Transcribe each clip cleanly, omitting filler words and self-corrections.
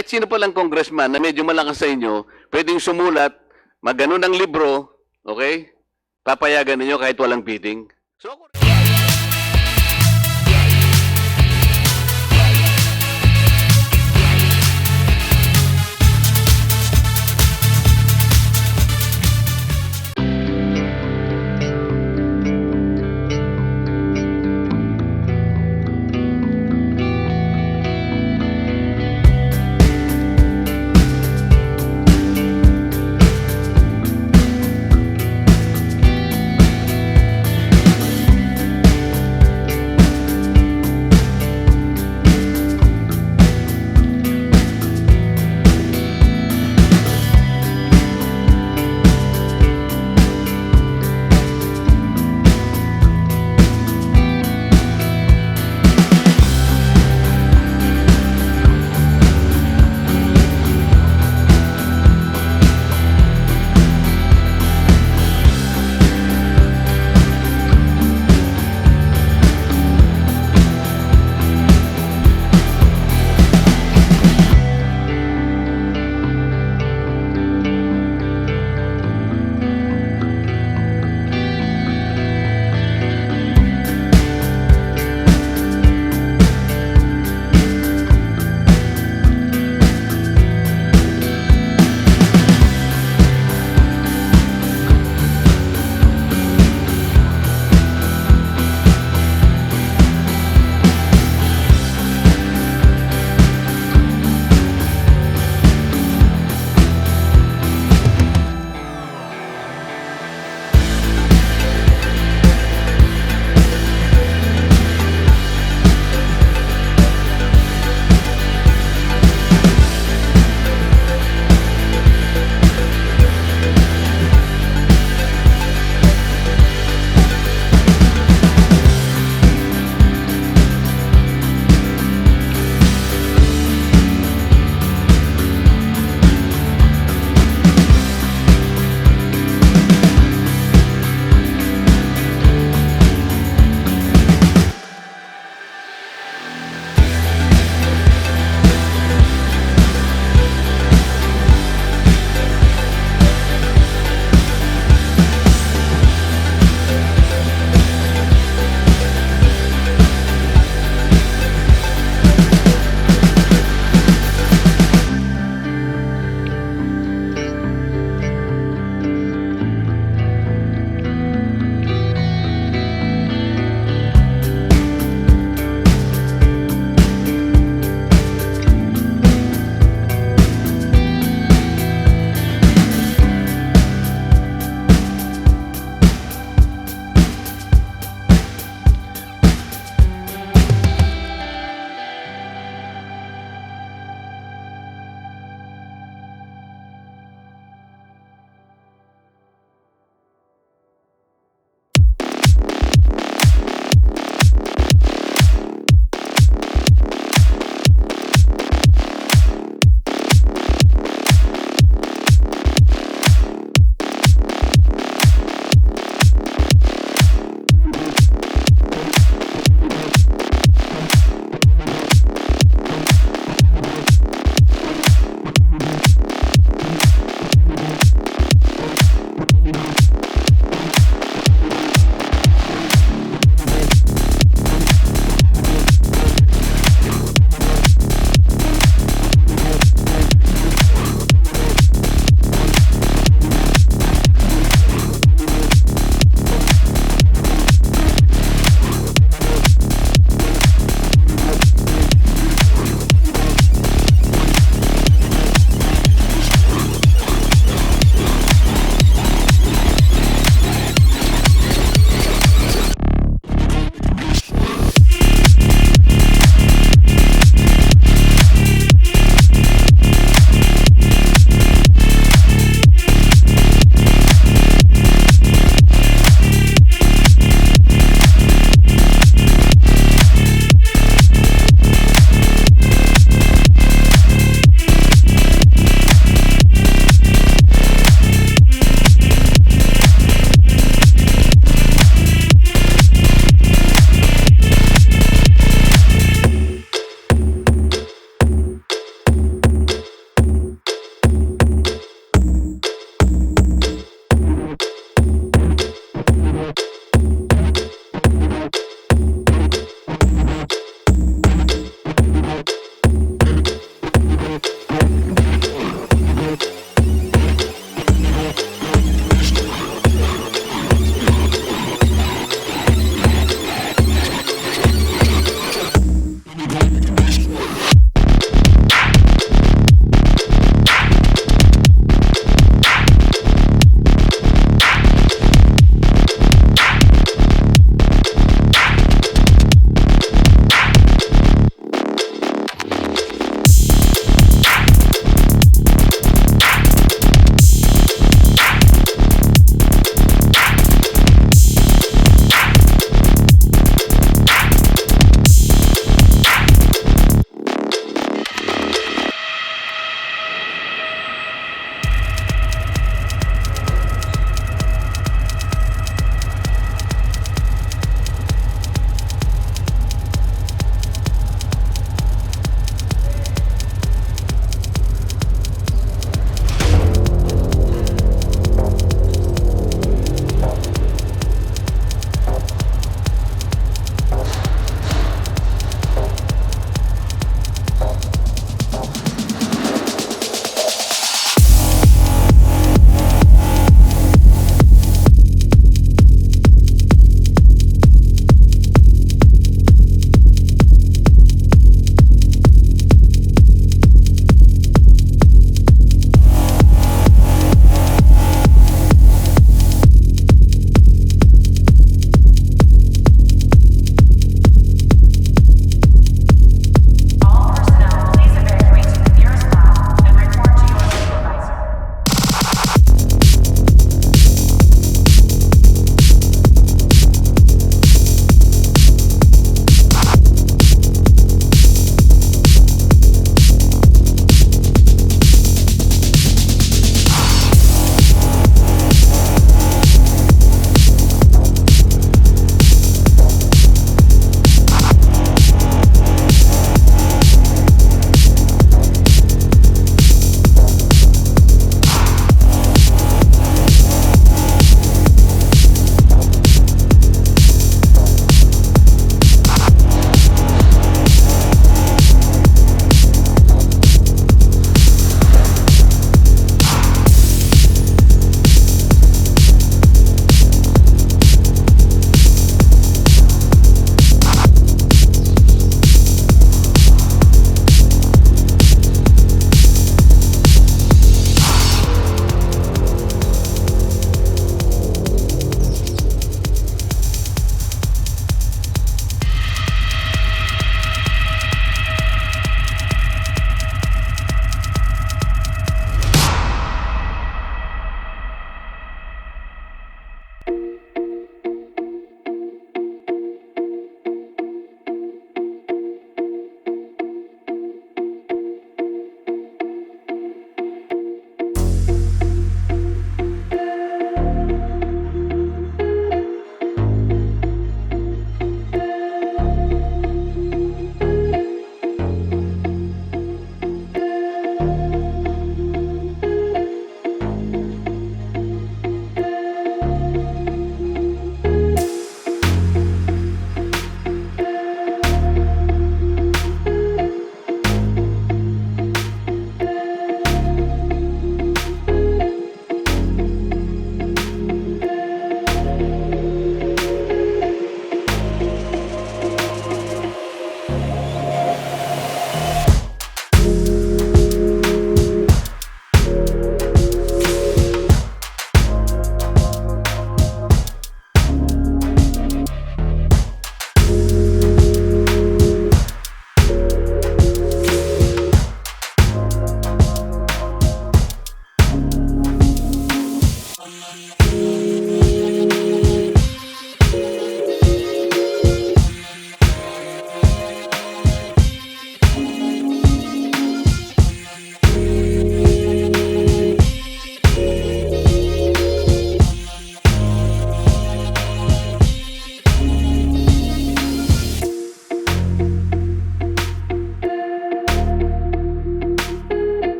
kahit sino palang congressman na medyo malakas sa inyo, pwedeng sumulat, magano ng libro, okay? Papayagan ninyo kahit walang bidding. So,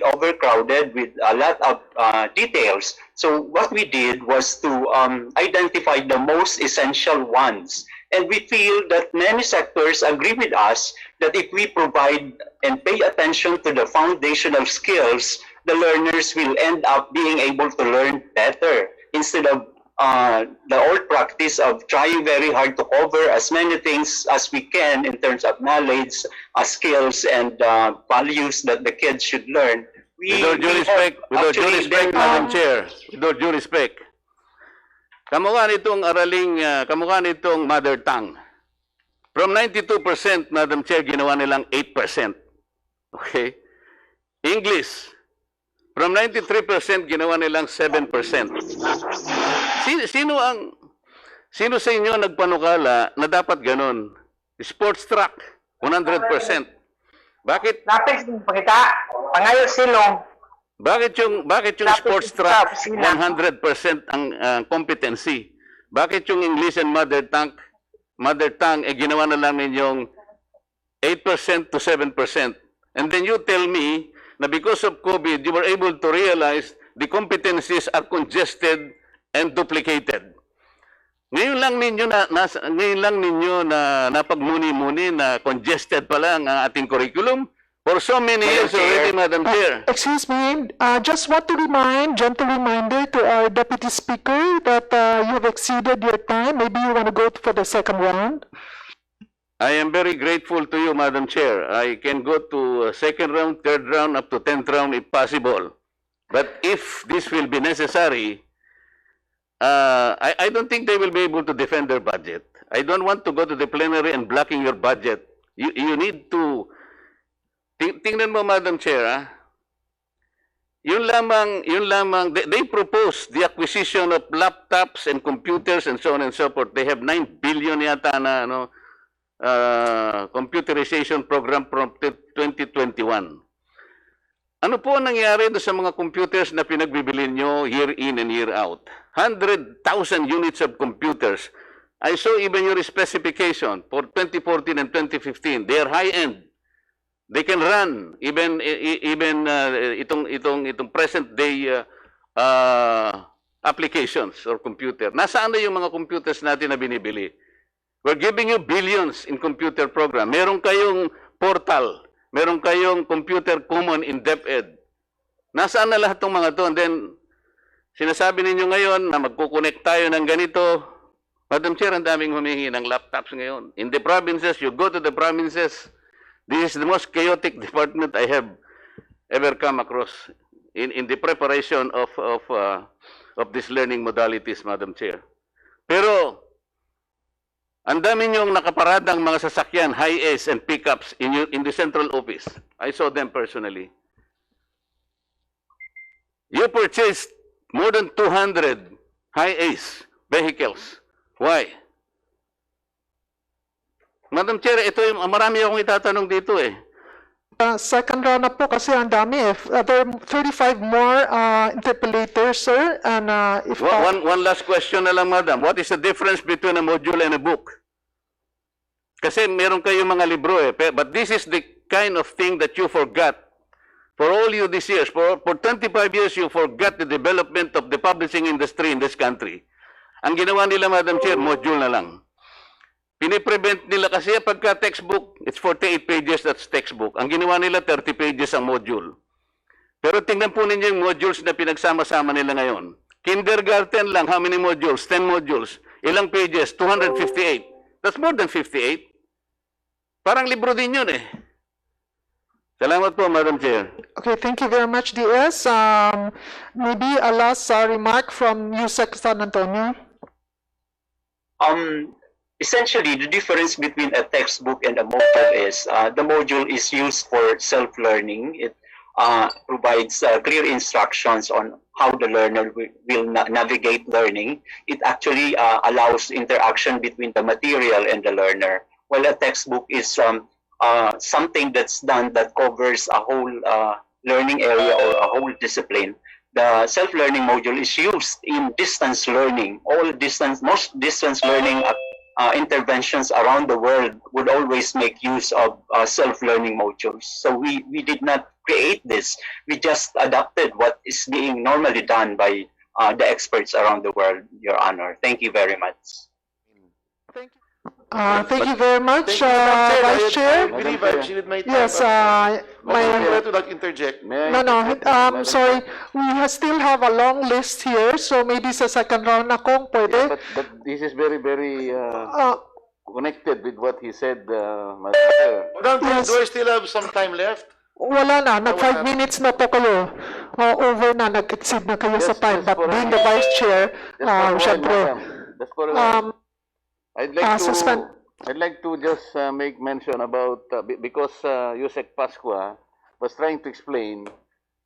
overcrowded with a lot of details. So what we did was to identify the most essential ones. And we feel that many sectors agree with us that if we provide and pay attention to the foundational skills, the learners will end up being able to learn better instead of the old practice of trying very hard to cover as many things as we can in terms of knowledge, skills, and values that the kids should learn. With all due respect, Madam Chair, with all due respect, kamukha nitong mother tongue. From 92%, Madam Chair, ginawa nilang 8%. Okay? English, from 93%, ginawa nilang 7%. Sino sa inyo nagpanukala na dapat ganun? Sports track, 100%. Bakit? Dapat pakita, pangayo silong. Bakit yung sports track 100% ang competency? Bakit yung English and mother tongue ginawa na lang ninyong 8% to 7%? And then you tell me na because of COVID, you were able to realize the competencies are congested and duplicated. Ngayon lang ninyo na napagmuni-muni na congested pala ang ating curriculum. For so many years already, Madam Chair. Excuse me, just want to gentle reminder to our Deputy Speaker that you have exceeded your time. Maybe you want to go for the second round. I am very grateful to you, Madam Chair. I can go to second round, third round, up to 10th round if possible. But if this will be necessary, I don't think they will be able to defend their budget. I don't want to go to the plenary and blocking your budget. You need to... Tingnan mo, Madam Chair, yun lamang, they propose the acquisition of laptops and computers and so on and so forth. They have 9 billion yata na computerization program from 2021. Ano po ang nangyari sa mga computers na pinagbibili nyo year in and year out? 100,000 units of computers. I saw even your specification for 2014 and 2015. They are high-end. They can run even itong present day applications or computer. Nasaan na yung mga computers natin na binibili? We're giving you billions in computer program. Meron kayong portal. Meron kayong computer common in Deped. Nasaan na lahat ng mga to? And then, sinasabi ninyo ngayon na magkukonect tayo ng ganito. Madam Chair, ang daming humingi ng laptops ngayon. In the provinces, you go to the provinces, this is the most chaotic department I have ever come across in the preparation of these learning modalities, Madam Chair. Pero, ang dami niyong nakaparadang mga sasakyan, high-A's and pickups in the central office. I saw them personally. You purchased more than 200 high-A's vehicles. Why? Madam Chair, ito yung marami akong itatanong dito eh. Second round na po kasi ang dami eh. There are 35 more interpellators, sir. And if one last question na lang, Madam. What is the difference between a module and a book? Kasi meron kayong mga libro eh. But this is the kind of thing that you forgot. For all you these years, for 25 years, you forgot the development of the publishing industry in this country. Ang ginawa nila, Madam Chair, module na lang. Piniprevent nila kasi pagka textbook, it's 48 pages, that's textbook. Ang ginawa nila, 30 pages ang module. Pero tingnan po ninyo yung modules na pinagsama-sama nila ngayon. Kindergarten lang, how many modules? 10 modules. Ilang pages? 258. That's more than 58. Parang libro din yun eh. Salamat po, Madam Chair. Okay, thank you very much, DS. Maybe a last remark from USEC San Antonio. Essentially, the difference between a textbook and a module is the module is used for self-learning. It provides clear instructions on how the learner will navigate learning. It actually allows interaction between the material and the learner, while a textbook is something that's done that covers a whole learning area or a whole discipline. The self-learning module is used in distance learning. Most distance learning interventions around the world would always make use of self-learning modules. So we did not create this. We just adopted what is being normally done by the experts around the world, Your Honor. Thank you very much. Thank you very much, Vice Chair. I believe I've exceeded my time. Yes, I would like to interject. sorry. We still have a long list here, so maybe sa second round na kung pwede. But this is very, very connected with what he said, Madam Chair. Yes. Do I still have some time left? Wala na, nag 5 minutes na po kayo. Over na, nag-exceed na kayo sa time. But being the Vice Chair, syempre, Just for a while. suspend. I'd like to just make mention about, because Yusek Pascua was trying to explain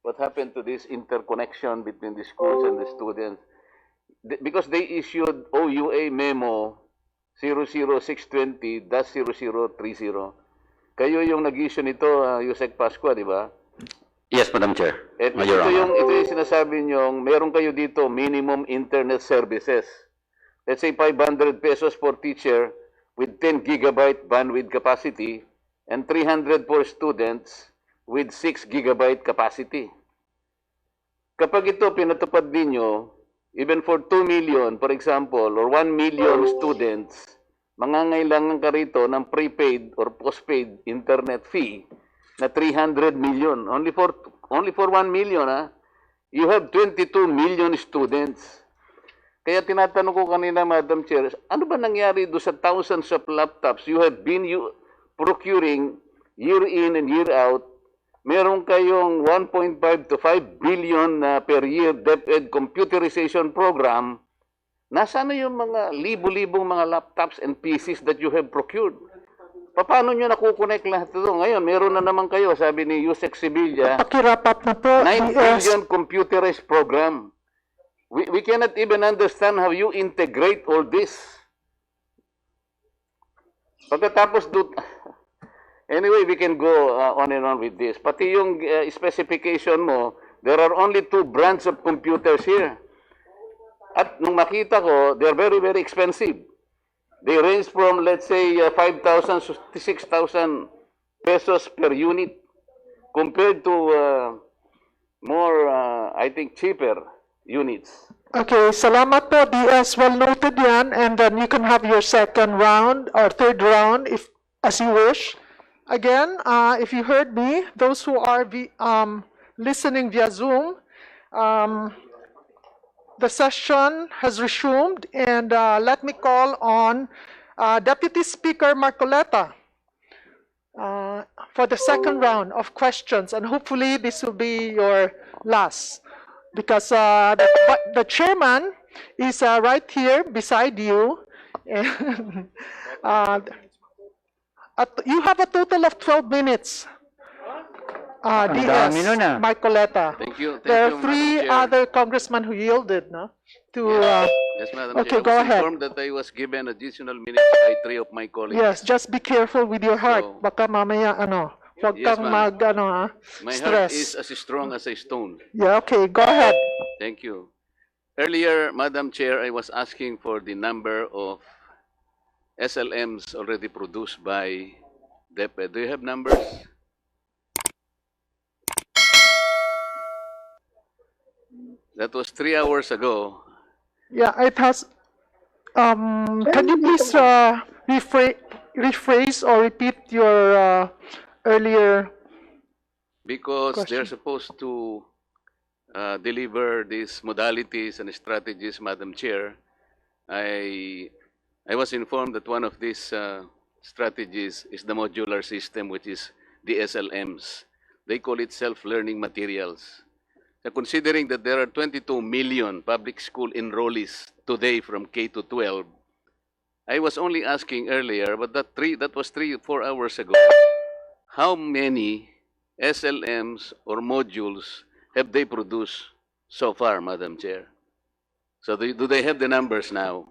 what happened to this interconnection between the schools and the students. Because they issued OUA memo 00620-0030. Kayo yung nag-issue nito, Yusek Pascua, di ba? Yes, Madam Chair. At Your Honor. ito yung sinasabi niyong, meron kayo dito minimum internet services. Let's say 500 pesos for teacher with 10 gigabyte bandwidth capacity and 300 for students with 6 gigabyte capacity. Kapag ito pinatupad ninyo, even for 2 million, for example, or 1 million students, mangangailangan ka rito ng prepaid or postpaid internet fee na 300 million. Only for 1 million, you have 22 million students. Kaya tinatanong ko kanina, Madam Chair, ano ba nangyari doon sa thousands of laptops you have been procuring year in and year out? Meron kayong 1.5 to 5 billion per year Deped computerization program. Nasaan na yung mga libo-libong mga laptops and PCs that you have procured? Paano nyo nakukonect lahat ito? Ngayon, meron na naman kayo, sabi ni Yusek Sevilla, Pakirap up na po. 9 billion computerized program. We cannot even understand how you integrate all this. Pagkatapos anyway, we can go on and on with this. Pati yung specification mo, there are only 2 brands of computers here. At nung makita ko, they're very, very expensive. They range from, let's say, 5,000 to 6,000 pesos per unit compared to more, I think, cheaper units. Okay, salamat po, DS. Well noted yan. And then you can have your second round or third round if as you wish. Again, if you heard me, those who are listening via Zoom, the session has resumed, and let me call on Deputy Speaker Marcoleta for the second round of questions, and hopefully this will be your last, because the chairman is right here beside you, and you have a total of 12 minutes. DS Marcoleta. Thank you. There are Madam 3 Chair. other congressmen who yielded, no? Yes, Madam okay, Chair. go I was ahead. informed that I was given additional minutes by 3 of my colleagues. Yes, just be careful with your heart. So- Baka mamaya, huwag Yes, kang ma'am. My heart stress. is as strong as a stone. Yeah, okay, go ahead. Thank you. Earlier, Madam Chair, I was asking for the number of SLMs already produced by Deped. Do you have numbers? That was 3 hours ago. Yeah, it has, can you please rephrase or repeat your earlier, Because they're Question. supposed to deliver these modalities and strategies, Madam Chair. I was informed that one of these strategies is the modular system, which is the SLMs. They call it self-learning materials. So considering that there are 22 million public school enrollees today from K to 12, I was only asking earlier, but that was 3-4 hours ago, how many SLMs or modules have they produced so far, Madam Chair? So do they have the numbers now?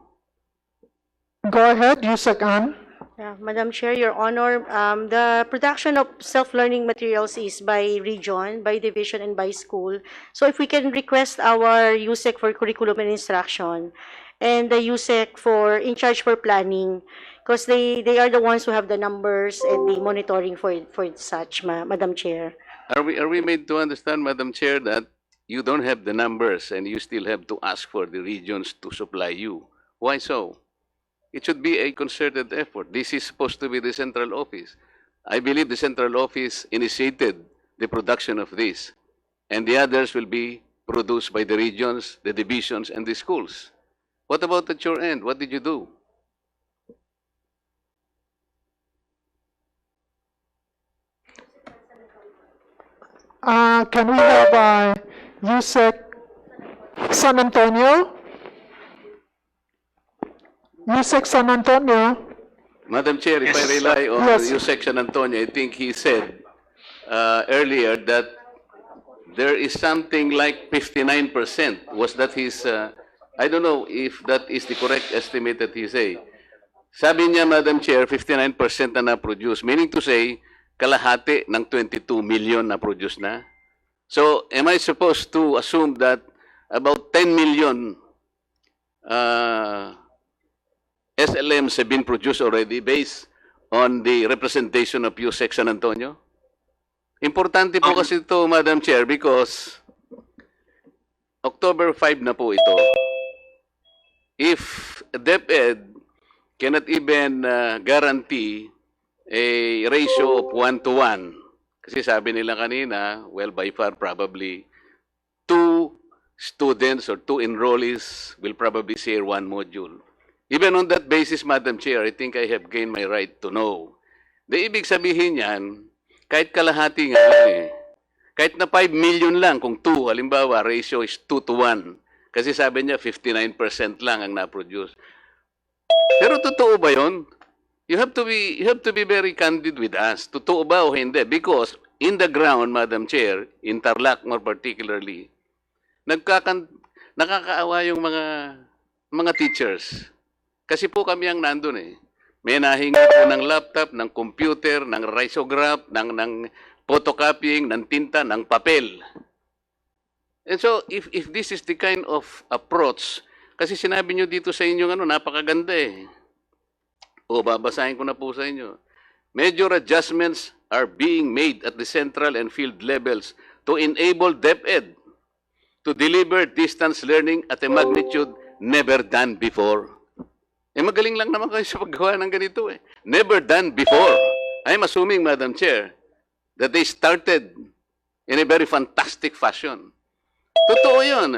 go ahead, Yusek Ann. Yeah, Madam Chair, Your Honor, the production of self-learning materials is by region, by division, and by school. So if we can request our USEC for curriculum and instruction, and the USEC in charge for planning, because they are the ones who have the numbers and the monitoring for such, Madam Chair. Are we made to understand, Madam Chair, that you don't have the numbers and you still have to ask for the regions to supply you? Why so? It should be a concerted effort. This is supposed to be the central office. I believe the central office initiated the production of this, and the others will be produced by the regions, the divisions, and the schools. What about at your end? What did you do? Can we have USEC San Antonio? USEC San Antonio? Madam Chair, if I Yes. rely on Yes. your section, Antonio, I think he said earlier that there is something like 59%. Was that his, I don't know if that is the correct estimate that he say. Sabi niya, Madam Chair, 59% na na-produce, meaning to say, kalahati ng 22 million na-produce na. So, am I supposed to assume that about 10 million SLMs have been produced already based on the representation of USEC San Antonio? Importante po kasi ito, Madam Chair, because October 5 na po ito. If Deped cannot even guarantee a ratio of 1:1, kasi sabi nila kanina, well, by far probably 2 students or 2 enrollees will probably share 1 module. Even on that basis, Madam Chair, I think I have gained my right to know. The ibig sabihin yan, kahit kalahati nga lang eh. Kahit na 5 million lang, kung 2, halimbawa, ratio is 2:1. Kasi sabi niya, 59% lang ang na-produce. Pero totoo ba yun? You have to be very candid with us. Totoo ba o hindi? Because in the ground, Madam Chair, in Tarlac more particularly, nakakaawa yung mga teachers. Kasi po kami ang nandun eh. May nahinga po ng laptop, ng computer, ng risograph, ng photocopying, ng tinta, ng papel. And so, if this is the kind of approach, kasi sinabi nyo dito sa inyo, napakaganda eh. O, babasahin ko na po sa inyo. Major adjustments are being made at the central and field levels to enable Deped to deliver distance learning at a magnitude never done before. Eh, magaling lang naman kayo sa paggawa ng ganito eh. Never done before. I'm assuming, Madam Chair, that they started in a very fantastic fashion. Totoo yun,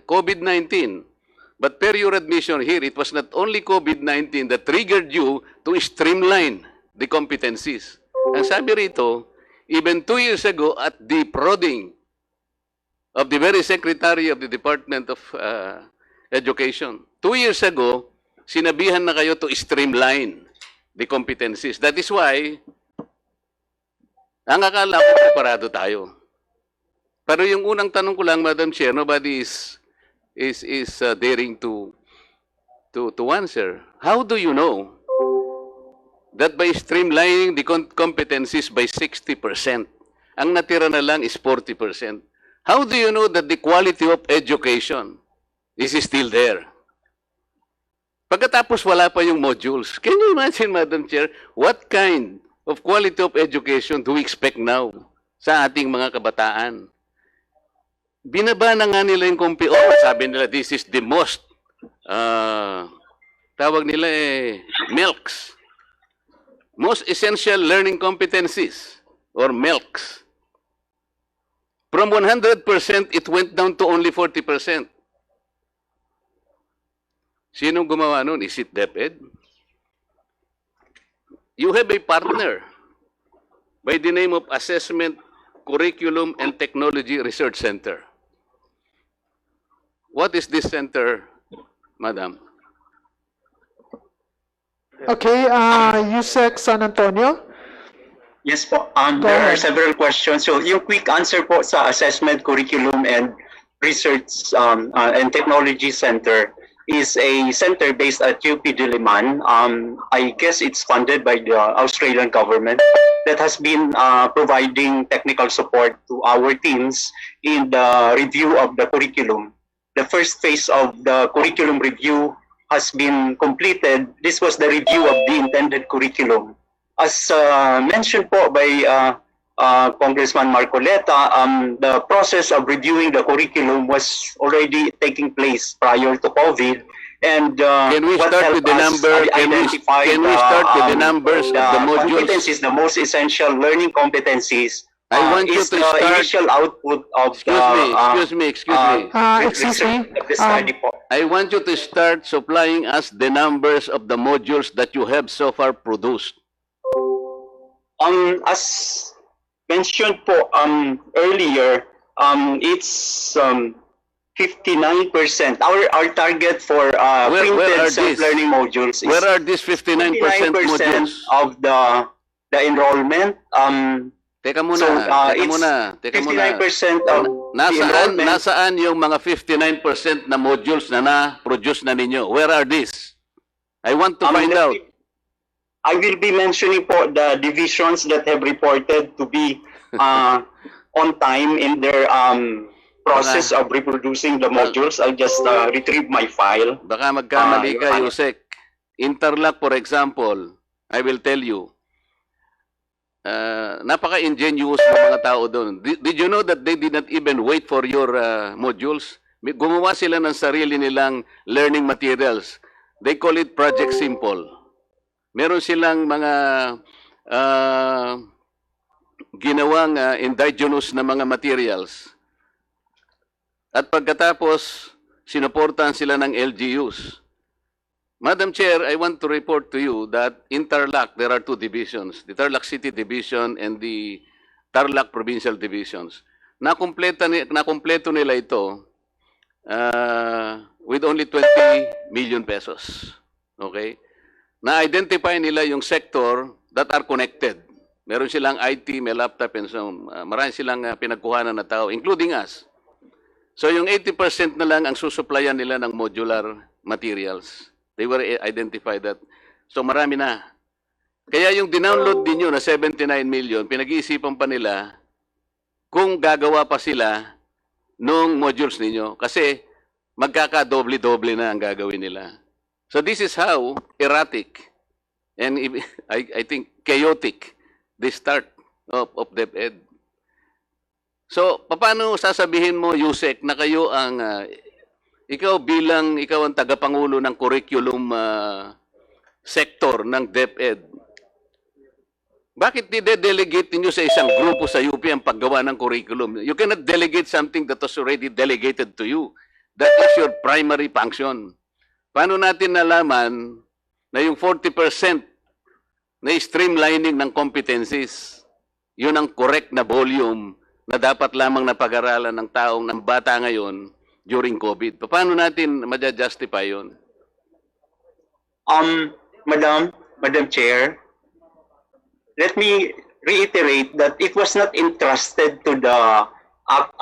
COVID-19. But per your admission here, it was not only COVID-19 that triggered you to streamline the competencies. Ang sabi rito, even 2 years ago at the prodding of the very Secretary of the Department of Education, 2 years ago, sinabihan na kayo to streamline the competencies. That is why, ang akala ko preparado tayo. Pero yung unang tanong ko lang, Madam Chair, nobody is daring to answer. How do you know that by streamlining the competencies by 60%, ang natira na lang is 40%? How do you know that the quality of education is still there? Pagkatapos wala pa yung modules. Can you imagine, Madam Chair, what kind of quality of education do we expect now sa ating mga kabataan? Binaba na nga nila yung sabi nila, this is the most, tawag nila MELCs. Most essential learning competencies, or MELCs. From 100%, it went down to only 40%. Sinong gumawa nun? Is it Deped? You have a partner by the name of Assessment, Curriculum, and Technology Research Center. What is this center, Madam? Okay, USEC San Antonio? Yes po. Go There are ahead. several questions. So yung quick answer po sa Assessment, Curriculum, and Research and Technology Center is a center based at UP Diliman. I guess it's funded by the Australian government that has been providing technical support to our teams in the review of the curriculum the first phase of the curriculum review has been completed. This was the review of the intended curriculum. As mentioned po by Congressman Marcoleta, the process of reviewing the curriculum was already taking place prior to COVID. And Can we what start helped with the us number? identify Can we start with the numbers of the modules? competencies, the most essential learning competencies. I want you is to the start. initial output of Excuse me. Excuse me. the study po. I want you to start supplying us the numbers of the modules that you have so far produced. As mentioned po earlier, it's 59%. Our target for Where are printed these? self-learning modules is Where are these 59% 59% modules? of the enrollment. Teka muna, So, teka it's muna, teka muna. 59% of the enrollment. Nasaan yung mga 59% na modules na na-produce na ninyo? Where are these? I want to find out. I will be mentioning po the divisions that have reported to be on time in their process of reproducing the modules. I'll just retrieve my file. Baka magkamali ka, Your Honor. Yusek. Interlock, for example, I will tell you, napaka-ingenious ng mga tao doon. Did you know that they did not even wait for your modules? Gumawa sila ng sarili nilang learning materials. They call it Project Simple. Meron silang mga ginawang indigenous na mga materials. At pagkatapos, sinuportahan sila ng LGUs. Madam Chair, I want to report to you that in Tarlac, there are two divisions, the Tarlac City Division and the Tarlac Provincial Divisions. Nakumpleto nila ito with only 20 million pesos. Okay? Na-identify nila yung sector that are connected. Meron silang IT, may laptop, and so marami silang pinagkuhanan na tao, including us. So yung 80% na lang ang susuplayan nila ng modular materials. They were identified that. So marami na. Kaya yung dinownload din nyo na 79 million, pinag-iisipan pa nila kung gagawa pa sila nung modules ninyo. Kasi magkakadoble-doble na ang gagawin nila. So this is how erratic and I think chaotic the start of Deped. So paano sasabihin mo, Yusek, na kayo ang ikaw ang tagapangulo ng curriculum sector ng DepEd. Bakit di-delegate niyo sa isang grupo sa UP ang paggawa ng curriculum? You cannot delegate something that was already delegated to you. That is your primary function. Paano natin nalaman na yung 40% na streamlining ng competencies, yun ang correct na volume na dapat lamang napag-aralan ng taong, ng bata ngayon, during COVID. Paano natin ma-justify yun? Madam Chair, let me reiterate that it was not entrusted to the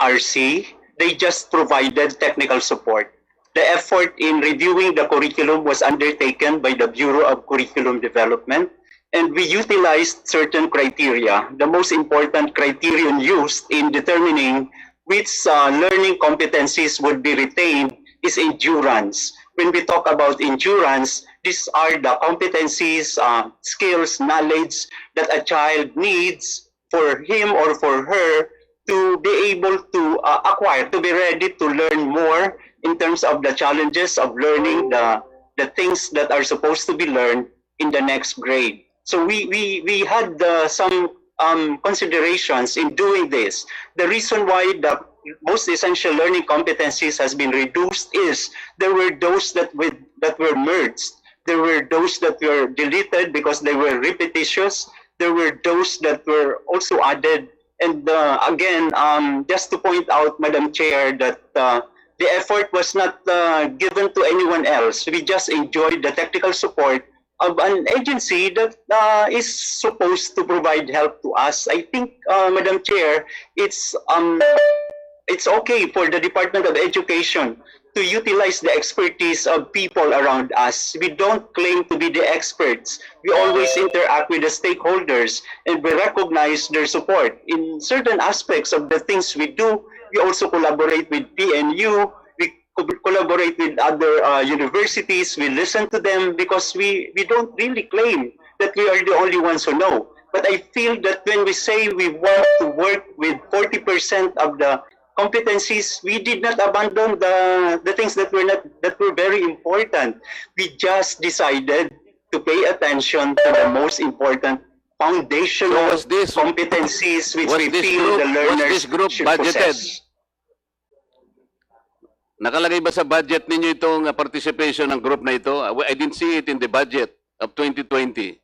RC. They just provided technical support. The effort in reviewing the curriculum was undertaken by the Bureau of Curriculum Development, and we utilized certain criteria. The most important criterion used in determining which learning competencies would be retained is endurance. When we talk about endurance, these are the competencies, skills, knowledge that a child needs for him or for her to be able to acquire, to be ready to learn more in terms of the challenges of learning the things that are supposed to be learned in the next grade. So we had some considerations in doing this. The reason why the most essential learning competencies has been reduced is there were those that were merged. There were those that were deleted because they were repetitious. There were those that were also added. And again, just to point out, Madam Chair, that the effort was not given to anyone else. We just enjoyed the technical support of an agency that is supposed to provide help to us. I think, Madam Chair, it's okay for the Department of Education to utilize the expertise of people around us. We don't claim to be the experts. We always interact with the stakeholders and we recognize their support. In certain aspects of the things we do, we also collaborate with PNU. collaborate with other universities. We listen to them because we don't really claim that we are the only ones who know. But I feel that when we say we want to work with 40% of the competencies, we did not abandon the things that were very important. We just decided to pay attention to the most important foundational So was this- competencies which was we this feel group- the was learners this group should budgeted? possess. Nakalagay ba sa budget ninyo itong participation ng group na ito? I didn't see it in the budget of 2020.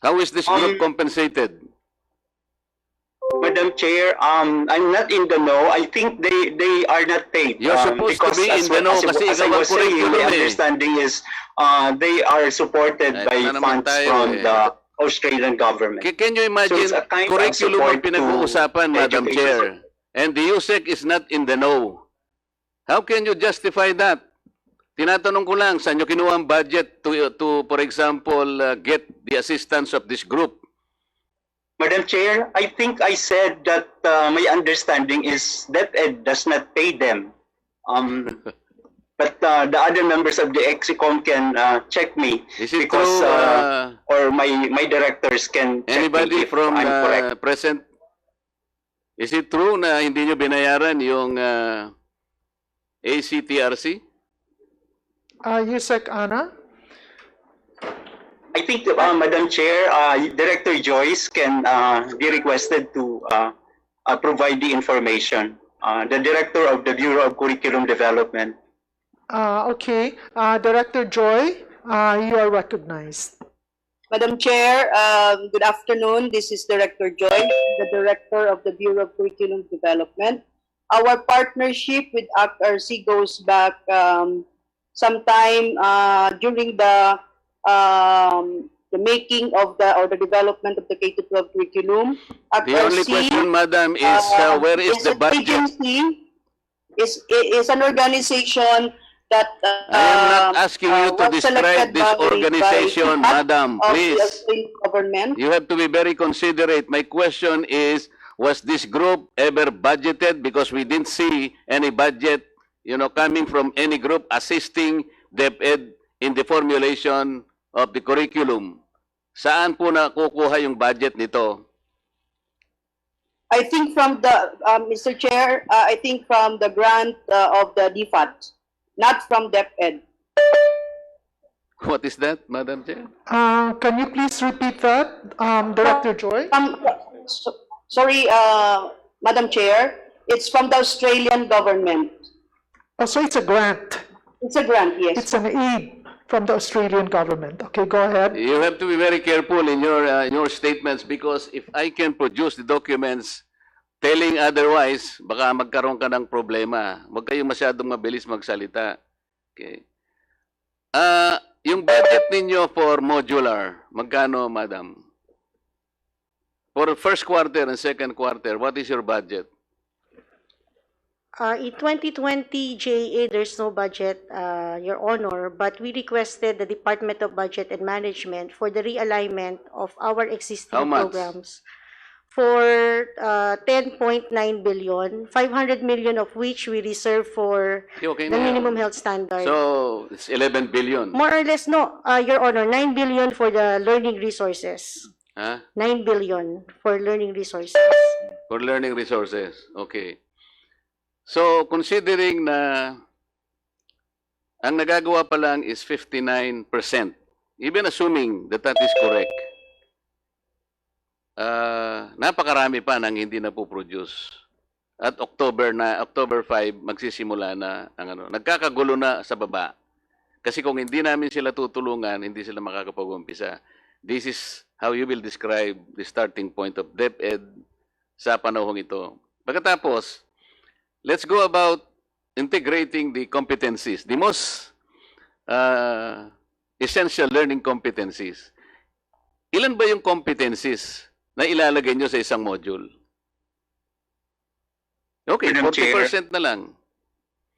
How is this group compensated? Madam Chair, I'm not in the know. I think they are not paid. You're supposed to because be in the know kasi as I ikaw ang was saying, curriculum the eh. understanding is they are supported Ay, by na naman funds tayo from eh. the Australian government. Can you imagine, So it's a kind of curriculum ang support to pinag-uusapan, Madam education. Chair, and the USEC is not in the know. How can you justify that? Tinatanong ko lang, saan nyo kinuha ang budget to for example, get the assistance of this group? Madam Chair, I think I said that my understanding is Deped does not pay them. But the other members of the EXICOM can check me Is it because true, or my directors can check anybody me if from I'm correct. present? Is it true na hindi nyo binayaran yung ACTRC? Yusek Ana? I think, Madam Chair, Director Joyce can be requested to provide the information. The Director of the Bureau of Curriculum Development. Okay. Director Joy, you are recognized. Madam Chair, good afternoon. This is Director Joy, the Director of the Bureau of Curriculum Development. Our partnership with ACRC goes back sometime during the making of the development of the K-12 curriculum. The only question, Madam, is where is the an budget? agency, is an organization that I am not asking you to was describe selected this by organization, half Madam, of the please. Australian government. You have to be very considerate. My question is, was this group ever budgeted? Because we didn't see any budget, coming from any group assisting Deped in the formulation of the curriculum. Saan po nakukuha yung budget nito? I think from the, Mr. Chair, I think from the grant of the DFAT, not from Deped. What is that, Madam Chair? Can you please repeat that, Director Joy? Sorry, Madam Chair, it's from the Australian government. Oh, so it's a grant. It's a grant, yes. It's an aid from the Australian government. Okay, go ahead. You have to be very careful in your statements because if I can produce the documents telling otherwise, baka magkaroon ka ng problema. Huwag kayong masyadong mabilis magsalita. Okay. Yung budget ninyo for modular, magkano, Madam? For first quarter and second quarter, what is your budget? In 2020 JA, there's no budget, Your Honor, but we requested the Department of Budget and Management for the realignment of our existing How much? programs for 10.9 billion, 500 million of which we reserve for Okay the na yan. minimum health standard. So, it's 11 billion. More or less, no, Your Honor, 9 billion for the learning resources. Ha? 9 billion for learning resources. For learning resources. Okay. So, considering na ang nagagawa pa lang is 59%, even assuming that that is correct, napakarami pa nang hindi na po-produce. At October 5, magsisimula na ang nagkakagulo na sa baba. Kasi kung hindi namin sila tutulungan, hindi sila makakapag-umpisa. This is how you will describe the starting point of Deped sa panahong ito. Pagkatapos, let's go about integrating the competencies, the most essential learning competencies. Ilan ba yung competencies na ilalagay nyo sa isang module? Okay, Madam Chair. 40% na lang.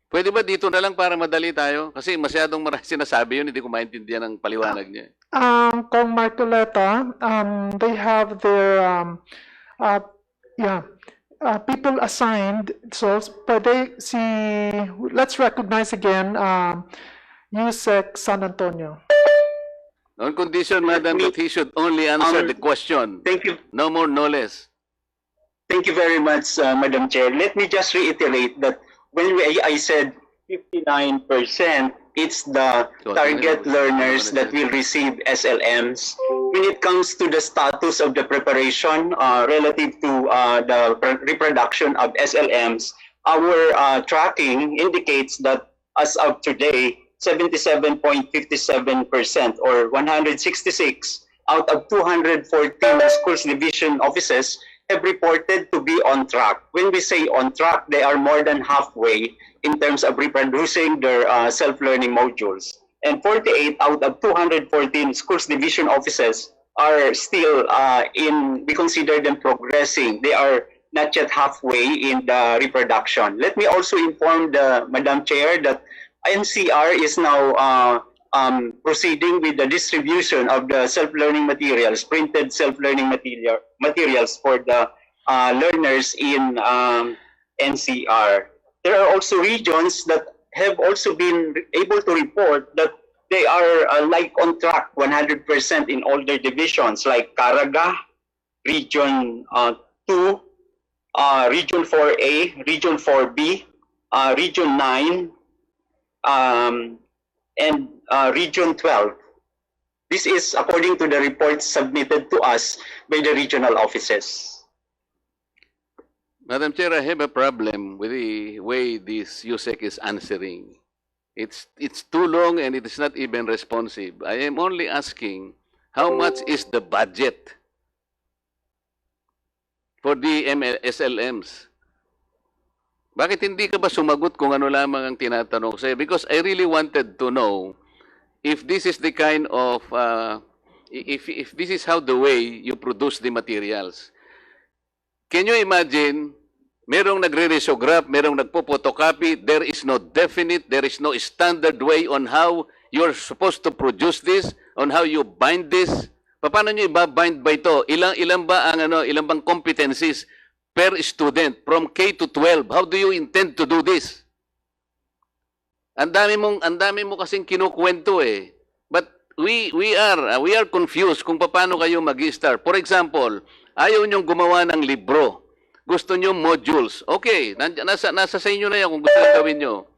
Pwede ba dito na lang para madali tayo? Kasi masyadong marami sinasabi yun, hindi ko maintindihan ang paliwanag niya. Kong Marcoleta, they have their, people assigned. So, pwede si, let's recognize again, Yusek San Antonio. On condition, madam, that he should only answer the question. Thank you. No more, no less. Thank you very much, Madam Chair. Let me just reiterate that when I said 59%, it's the target learners that will receive SLMs. When it comes to the status of the preparation relative to the reproduction of SLMs, our tracking indicates that as of today, 77.57% or 166 out of 214 schools division offices have reported to be on track. When we say on track, they are more than halfway in terms of reproducing their self-learning modules. And 48 out of 214 schools division offices are still we consider them progressing. They are not yet halfway in the reproduction. Let me also inform the Madam Chair that NCR is now proceeding with the distribution of the self-learning materials, printed self-learning materials for the learners in NCR. There are also regions that have also been able to report that they are like on track 100% in all their divisions, like Caraga, Region 2, Region 4A, Region 4B, Region 9, and Region 12. This is according to the reports submitted to us by the regional offices. Madam Chair, I have a problem with the way this USEC is answering. It's too long and it is not even responsive. I am only asking how much is the budget for the SLMs? Bakit hindi ka ba sumagot kung ano lamang ang tinatanong sa'yo? Because I really wanted to know if this is the kind of, if this is how the way you produce the materials. Can you imagine, merong nagre-risograph, merong nagpo-photocopy, there is no definite, there is no standard way on how you're supposed to produce this, on how you bind this. Paano nyo iba-bind ba ito? Ilang bang competencies per student from K to 12? How do you intend to do this? Ang dami mo kasing kinukwento eh. But we are confused kung paano kayo mag-start. For example, ayaw nyong gumawa ng libro. Gusto nyo modules. Okay, nasa sa inyo na yan kung gusto nyo gawin nyo.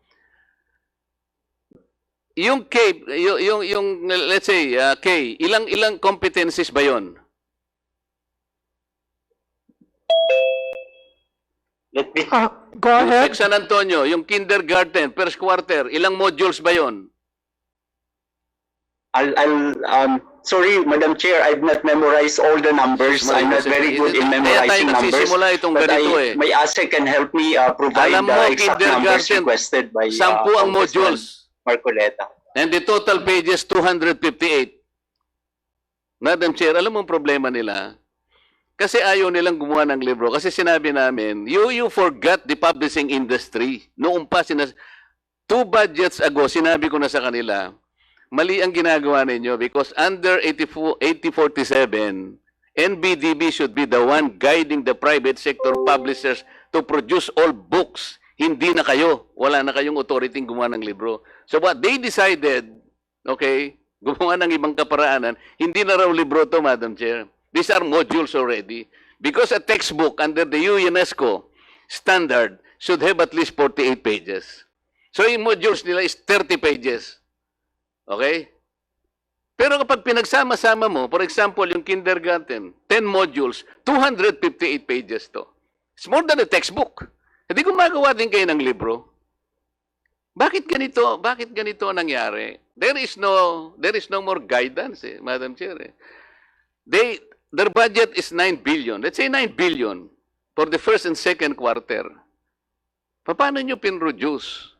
Yung K, yung let's say K, ilang competencies ba 'yon? Let me Go ahead. San Antonio, yung kindergarten, first quarter, ilang modules ba 'yon? sorry, Madam Chair, I've not memorized all the numbers. I'm not very good in memorizing numbers. But my ASE can help me provide Alam mo, the exact numbers kindergarten, requested by 10 ang modules. Marcoleta. And the total pages, 258. Madam Chair, alam mo ang problema nila? Kasi ayaw nilang gumawa ng libro. Kasi sinabi namin, you forgot the publishing industry. Noong pa, 2 budgets ago, sinabi ko na sa kanila, mali ang ginagawa ninyo because under 8047, NBDB should be the one guiding the private sector publishers to produce all books. Hindi na kayo. Wala na kayong authority gumawa ng libro. So what they decided, okay, gumawa ng ibang kaparaanan, hindi na raw libro to, Madam Chair. These are modules already. Because a textbook under the UNESCO standard should have at least 48 pages. So yung modules nila is 30 pages. Okay? Pero kapag pinagsama-sama mo, for example, yung kindergarten, 10 modules, 258 pages to. It's more than a textbook. Hindi gumagawa din kayo ng libro. Bakit ganito? Bakit ganito nangyari? There is no more guidance, Madam Chair. Their budget is 9 billion. Let's say 9 billion for the first and second quarter. Paano nyo pinroduce?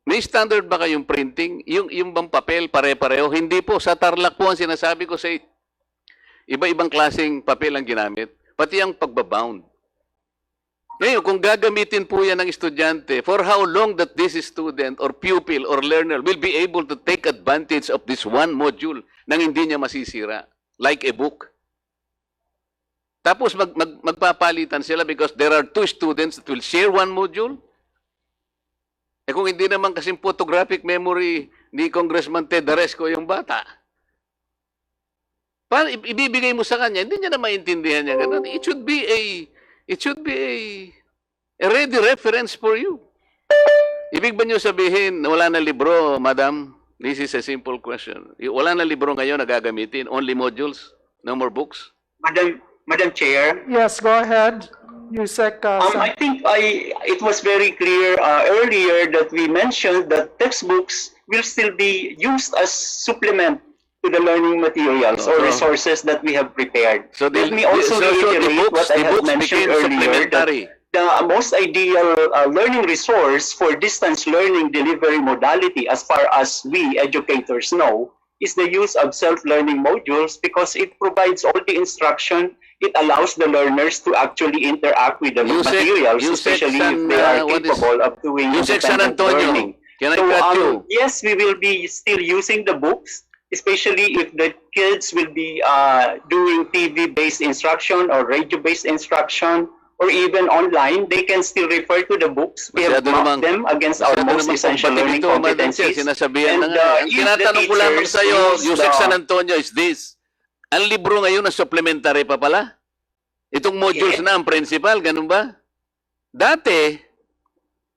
May standard ba kayong printing? Yung bang papel, pare-pareho? Hindi po. Sa Tarlac po ang sinasabi ko sa iba-ibang klaseng papel ang ginamit. Pati ang pagbabound. Ngayon, kung gagamitin po yan ng estudyante, for how long that this student or pupil or learner will be able to take advantage of this one module nang hindi niya masisira, like a book. Tapos magpapalitan sila because there are 2 students that will share 1 module. Eh kung hindi naman kasing photographic memory ni Congressman Ted Daresco yung bata, paano ibibigay mo sa kanya? Hindi niya na maintindihan niya ganun. It should be a ready reference for you. Ibig ba niyo sabihin wala na libro, madam? This is a simple question. Wala na libro ngayon na gagamitin? Only modules? No more books? Madam Chair, Yes, go ahead. Yusek, I think it was very clear earlier that we mentioned that textbooks will still be used as supplement to the learning materials or resources that we have prepared. So Let me also reiterate what I have mentioned earlier, that the most ideal learning resource for distance learning delivery modality, as far as we educators know, is the use of self-learning modules because it provides all the instruction. It allows the learners to actually interact with the materials, especially if they are capable of doing independent learning. Can I cut you? Yes, we will be still using the books, especially if the kids will be doing TV-based instruction or radio-based instruction, or even online. They can still refer to the books. We have marked them against our most essential learning competencies. Sinasabihan na And, nga. Ang if the tinatanong ko lamang teachers sa iyo, use Yusek the- San Antonio, is this. Ang libro ngayon na supplementary pa pala? Itong modules na ang principal, ganun ba? Dati,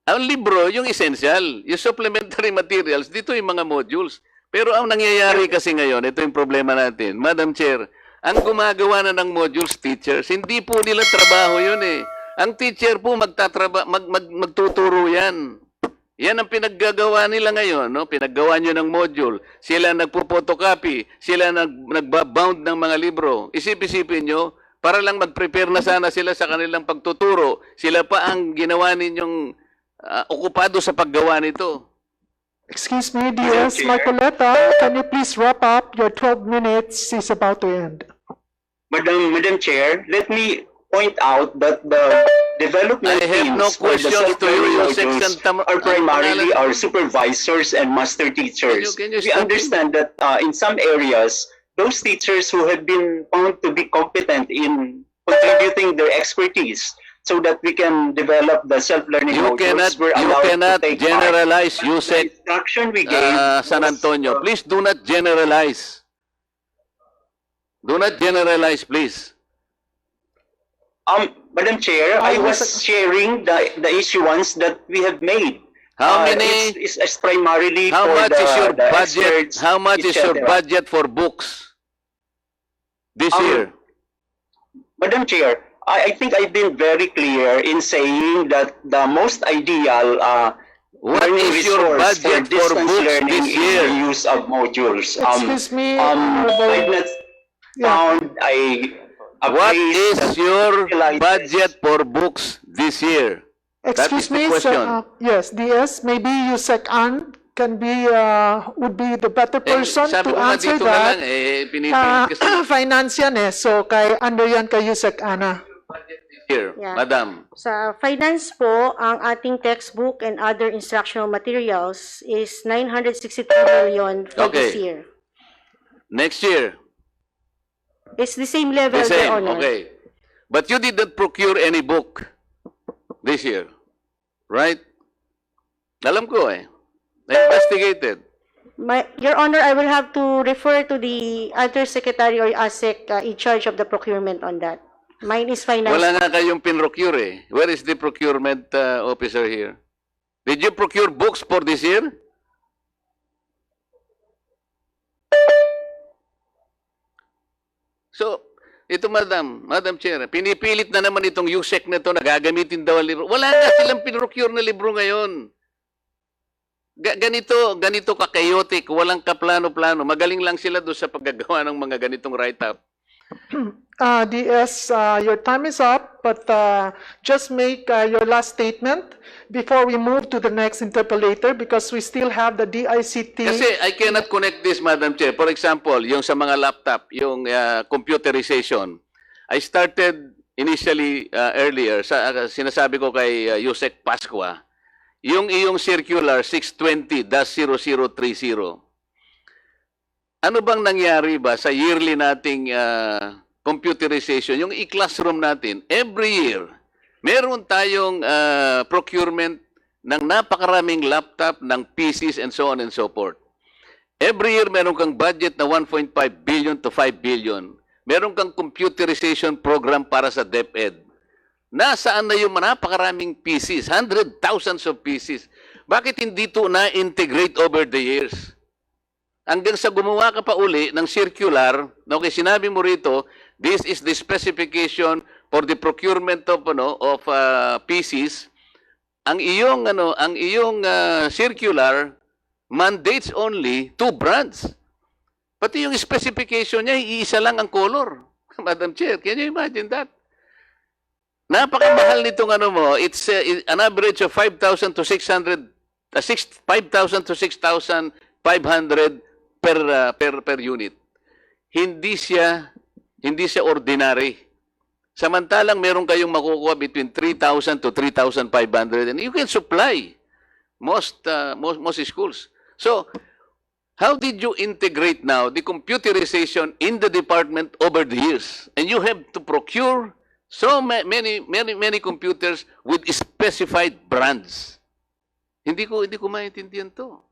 ang libro, yung essential, yung supplementary materials, dito yung mga modules. Pero ang nangyayari kasi ngayon, ito yung problema natin. Madam Chair, ang gumagawa na ng modules, teachers, hindi po nila trabaho yun eh. Ang teacher po magtuturo yan. Yan ang pinaggagawa nila ngayon, no? Pinaggawa nyo ng module. Sila nagpo-photocopy, sila nagbabound ng mga libro. Isip-isipin nyo, para lang mag-prepare na sana sila sa kanilang pagtuturo. Sila pa ang ginawa ninyong okupado sa paggawa nito. excuse me, DS Marcoleta, can you please wrap up? Your 12 minutes is about to end. Madam Chair, let me point out that the development I have teams no for the questions to you, self-learning Yusek modules Santa- are primarily Pangalan. our supervisors and master teachers. Can you We stop understand that in some areas, those teachers who have been found to be competent in contributing their expertise so that we can develop the self-learning You modules, we're you allowed cannot to take generalize, part. The Yusek instruction we gave San was, Antonio. Please do not generalize. Do not generalize, please. Madam Chair, I was sharing the issuance that we have made. How many? It's primarily How for much is your the budget? experts, How much is your etc. budget for books this year? Madam Chair, I think I've been very clear in saying that the most ideal What learning is your resource budget for distance books learning this is year? the use of modules. Excuse me, I've not found a What place is that your utilizes- budget for books this year? That is excuse the me, question. yes, DS, maybe Yusek An can be, would be the better person sabi to ko nga answer dito na lang, that. pinipilit kasi Finance yan eh, so under yan kay Yusek Ana. here, Yeah. madam. Sa finance po, ang ating textbook and other instructional materials is 963 million for this Okay. year. Next year, It's the same level, the Your same, Honor. okay. But you did not procure any book this year, right? Alam ko eh. I investigated. Your Honor, I will have to refer to the Undersecretary or ASEC in charge of the procurement on that. Mine is finance. Wala nga kayong pinrocure eh. Where is the procurement officer here? Did you procure books for this year? So, ito Madam Chair, pinipilit na naman itong USEC na ito na gagamitin daw ang libro. Wala nga silang pinrocure na libro ngayon. Ganito ka-chaotic, walang kaplano-plano. Magaling lang sila doon sa paggagawa ng mga ganitong write-up. DS, your time is up, but just make your last statement before we move to the next interpolator because we still have the DICT. Kasi I cannot connect this, Madam Chair. For example, yung sa mga laptop, yung computerization. I started initially earlier, sinasabi ko kay Yusek Pascua, yung iyong circular 620-0030. Ano bang nangyari ba sa yearly nating computerization, yung e-classroom natin, every year, meron tayong procurement ng napakaraming laptop, ng PCs, and so on and so forth. Every year, meron kang budget na 1.5 billion to 5 billion. Meron kang computerization program para sa Deped. Nasaan na yung napakaraming PCs? Thousands of PCs. Bakit hindi ito na-integrate over the years? Hanggang sa gumawa ka pa uli ng circular, okay, sinabi mo rito, this is the specification for the procurement of PCs. Ang iyong circular mandates only 2 brands. Pati yung specification niya, iisa lang ang color. Madam Chair, can you imagine that? Napakamahal nitong it's an average of 5,000 to 6,500 per unit. Hindi siya ordinary. Samantalang meron kayong makukuha between 3,000 to 3,500 and you can supply most schools. So, how did you integrate now the computerization in the department over the years? And you have to procure so many computers with specified brands. Hindi ko maintindihan to.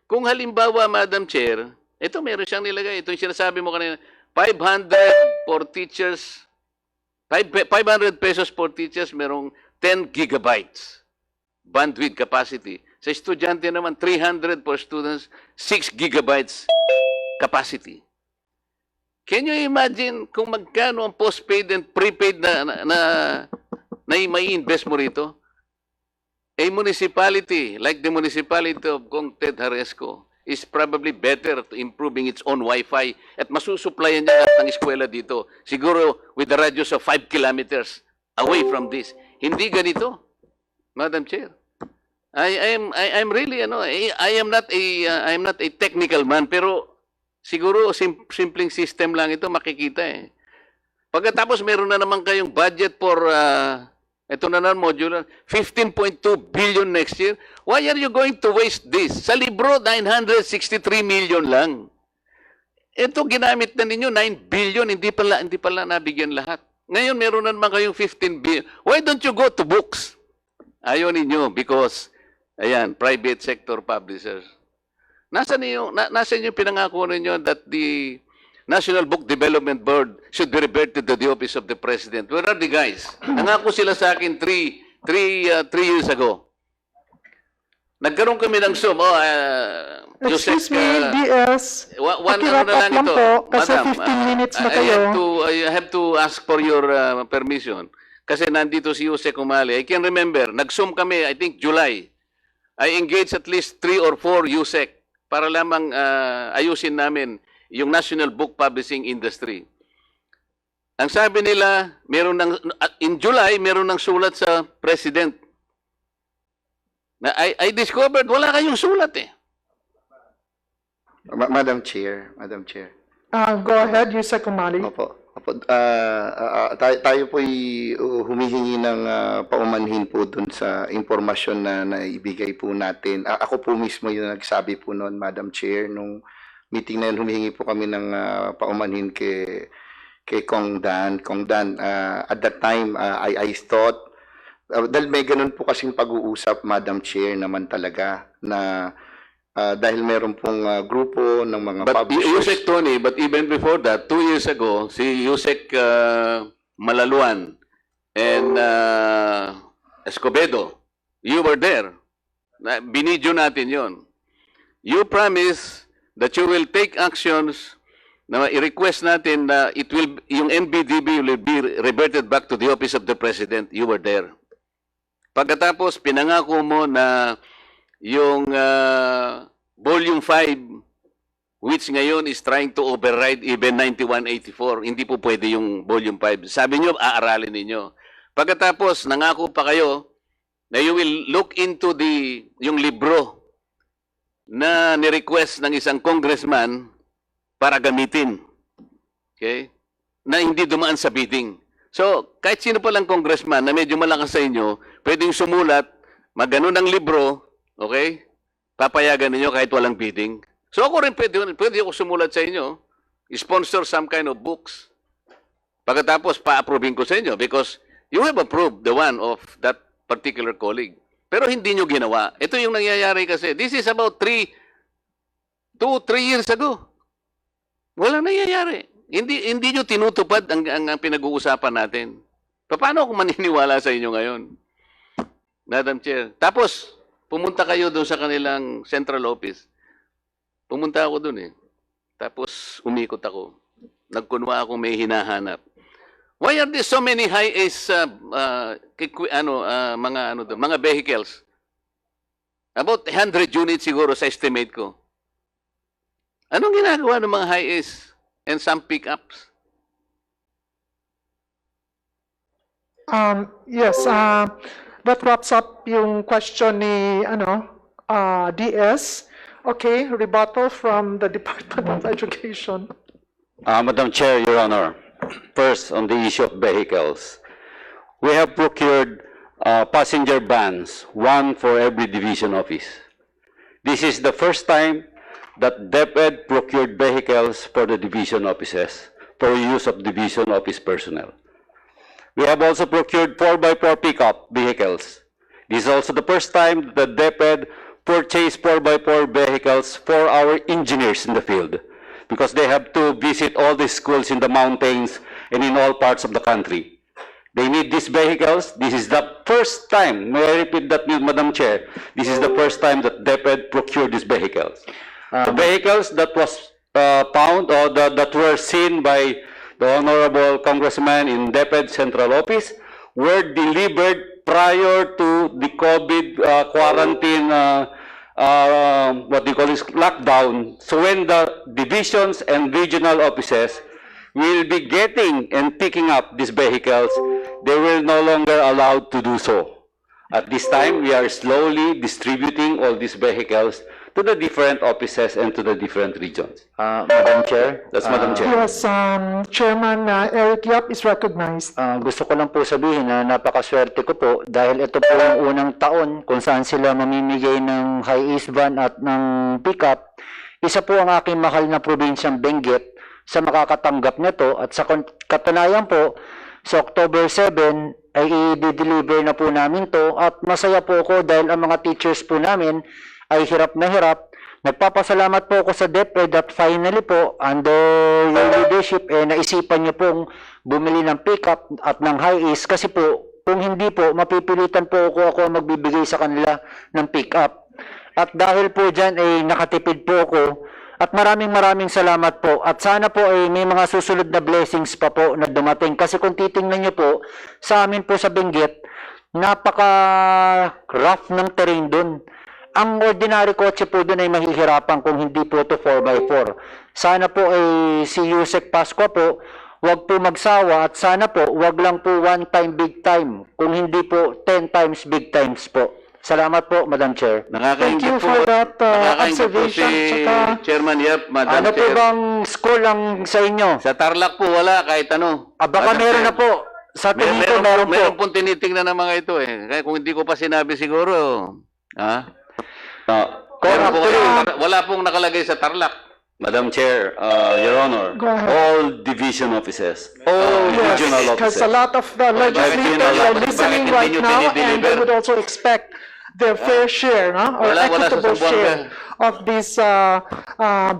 Kung halimbawa, Madam Chair, ito meron siyang nilagay. Ito yung sinasabi mo kanina, 500 pesos for teachers, merong 10 gigabytes bandwidth capacity. Sa estudyante naman, 300 for students, 6 gigabytes capacity. Can you imagine kung magkano ang postpaid and prepaid na may invest mo rito? A municipality like the municipality of Congted Haresco is probably better to improving its own Wi-Fi at masusuplayan niya lahat ng eskwela dito. Siguro with the radius of 5 kilometers away from this. Hindi ganito, Madam Chair. I'm really I am not a technical man, pero siguro simpleng system lang ito makikita eh. Pagkatapos meron na naman kayong budget for ito na naman modular 15.2 billion next year. Why are you going to waste this? Sa libro 963 million lang. Ito ginamit na ninyo 9 billion, hindi pala nabigyan lahat. Ngayon meron na naman kayong 15 billion. Why don't you go to books? Ayaw ninyo because ayan, private sector publishers. Nasaan yung pinangako ninyo that the National Book Development Board should be reverted to the office of the President? Where are the guys? Nangako sila sa akin 3 years ago. Nagkaroon kami ng Zoom. Excuse me, DS. One na lang ito. Po, kasi Madam, 15 minutes na kayo. I have to ask for your permission. Kasi nandito si Jose Kumali. I can remember, nag-Zoom kami, I think July. I engaged at least 3 or 4 USEC para lamang ayusin namin yung National Book Publishing Industry. Ang sabi nila, in July, meron ng sulat sa President. Na I discovered, wala kayong sulat eh. Madam Chair. Go ahead, Yusek Kumali. Opo. Tayo po'y humihingi ng paumanhin po dun sa informasyon na naibigay po natin. Ako po mismo yung nagsabi po noon, Madam Chair, nung meeting na yun, humihingi po kami ng paumanhin kay Kong Dan. At that time, I thought, dahil may ganun po kasing pag-uusap, Madam Chair, naman talaga, na dahil meron pong grupo ng mga publishers. Yusek Tony, but even before that, 2 years ago, si Yusek Malaluan and Escobedo, you were there. Binidyo natin yon. You promise that you will take actions na i-request natin na yung NBDB will be reverted back to the office of the President. You were there. Pagkatapos, pinangako mo na yung Volume 5, which ngayon is trying to override even 9184, hindi po pwede yung Volume 5. Sabi nyo, aaralin ninyo. Pagkatapos, nangako pa kayo na you will look into yung libro na ni-request ng isang congressman para gamitin. Okay? Na hindi dumaan sa bidding. So, kahit sino palang congressman na medyo malakas sa inyo, pwedeng sumulat, magano ng libro, okay? Papayagan ninyo kahit walang bidding. So ako rin pwede ako sumulat sa inyo, sponsor some kind of books. Pagkatapos, pa-approving ko sa inyo because you have approved the one of that particular colleague. Pero hindi nyo ginawa. Ito yung nangyayari kasi. This is about 2-3 years ago. Walang nangyayari. Hindi nyo tinutupad ang pinag-uusapan natin. Paano ako maniniwala sa inyo ngayon? Madam Chair. Tapos, pumunta kayo doon sa kanilang central office. Pumunta ako doon eh. Tapos, umikot ako. Nagkunwa ako may hinahanap. Why are there so many high-ace mga vehicles? About 100 units siguro sa estimate ko. Anong ginagawa ng mga high-ace and some pickups? Yes, that wraps up yung question ni DS. Okay, rebuttal from the Department of Education. Madam Chair, Your Honor, first on the issue of vehicles, we have procured passenger vans, one for every division office. This is the first time that Deped procured vehicles for the division offices for use of division office personnel. We have also procured 4x4 pickup vehicles. This is also the first time that Deped purchased 4x4 vehicles for our engineers in the field because they have to visit all the schools in the mountains and in all parts of the country. They need these vehicles. This is the first time, may I repeat that, Madam Chair, this is the first time that Deped procured these vehicles. The vehicles that was found or that were seen by the Honorable Congressman in Deped Central Office were delivered prior to the COVID quarantine, what they call is lockdown. So when the divisions and regional offices will be getting and picking up these vehicles, they will no longer allowed to do so. At this time, we are slowly distributing all these vehicles to the different offices and to the different regions. Madam Chair? That's Madam Chair. Yes, Chairman Eric Yap is recognized. Gusto ko lang po sabihin na napakaswerte ko po dahil ito po ang unang taon kung saan sila mamimigay ng high-ace van at ng pickup. Isa po ang aking mahal na probinsyang Benguet sa makakatanggap nito at sa katunayan po, sa October 7 ay i-deliver na po namin to at masaya po ako dahil ang mga teachers po namin ay hirap na hirap. Nagpapasalamat po ako sa DepEd at finally po, under your leadership, naisipan niyo pong bumili ng pickup at ng high-ace kasi po, kung hindi po, mapipilitan po ako magbibigay sa kanila ng pickup. At dahil po dyan, nakatipid po ako at maraming salamat po. At sana po may mga susunod na blessings pa po na dumating. Kasi kung titingnan niyo po, sa amin po sa Benguet, napaka-rough ng terrain dun. Ang ordinary kotse po doon ay mahihirapan kung hindi po ito 4x4. Sana po si Yusek Pasqua po, wag po magsawa at sana po wag lang po one time big time, kung hindi po 10 times big times po. Salamat po, Madam Chair. Thank you for that observation. Si Chairman Yap, Madam Ano po Chair. bang school ang sa inyo? Sa Tarlac po wala kahit ano. Baka Madam meron Chair. na po. Sa tingin ko meron po. Meron pong tinitingnan ng mga ito eh. Kaya kung hindi ko pa sinabi siguro, wala pong nakalagay sa Tarlac. Madam Chair, Your Honor, Go ahead. all division offices, all regional Yes, because offices. a lot of the legislators are listening Bakit right hindi nyo now and they dinideliver? would also expect their fair share, no? Or Wala sa equitable Sambuanga. share of these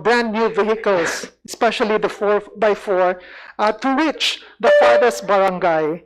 brand new vehicles, especially the 4x4, to reach the farthest barangay.